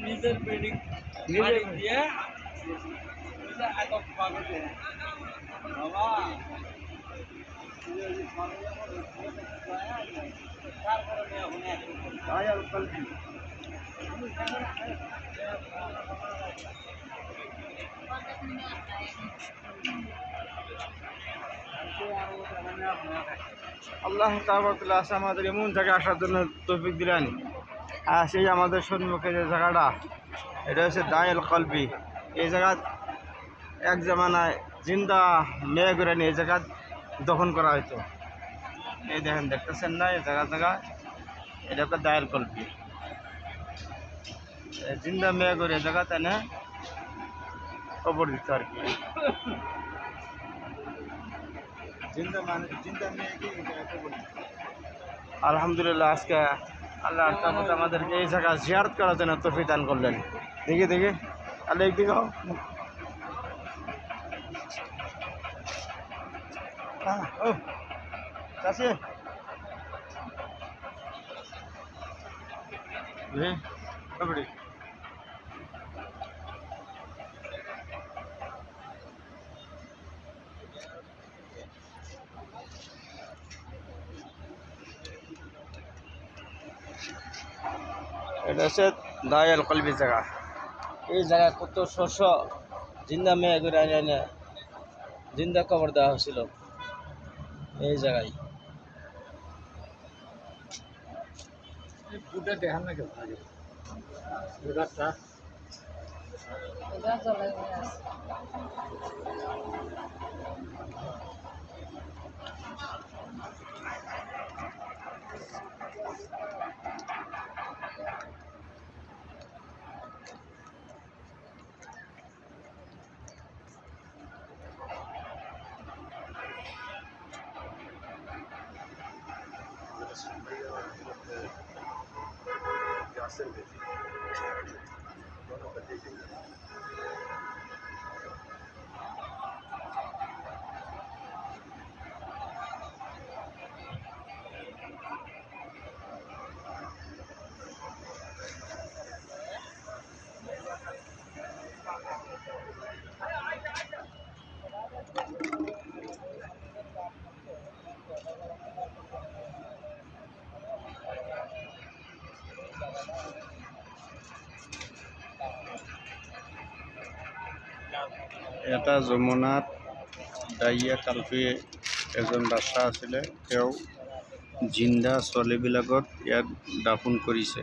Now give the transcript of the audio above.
নিজের বিল্ডিং দিয়ে বাবা আল্লাহ তাবারাকাল্লাহ আমাদের এমন জায়গায় আসার জন্য তৌফিক দিলেন। আর সেই আমাদের সম্মুখে যে জায়গাটা, এটা হচ্ছে দায়াল কলবি। এই জায়গা এক জামানায় জিন্দা মেয়ে করে নিয়ে এই জায়গা দখল করা হতো। এই দেখেন, দেখতেছেন না, এই জায়গা এটা একটা দায়াল কলবি। জিন্দা মেয়ে করে এই জায়গা তাই না কবর দিত আর কি। আলহামদুলিল্লাহ, আজকে আল্লাহ আমাদেরকে এই জায়গা জিয়ারত করার জন্য তৌফিক দান করলেন। দেখি আল্লাহ একদিকে ও চাষি এটা হচ্ছে দায়াল কলবি জায়গা। এই জায়গায় কত শস্য জিন্দা মেয়ে করে এনে জিন্দা কবর দেওয়া হয়েছিল এই জায়গায়। দেখান না কেউ এটা যমুনাত দাইয়া কালপি এজন বাদশাহ আছিলে। তেওঁ জিন্দা ছোৱালীবিলাকত ইয়াত দাফন কৰিছে।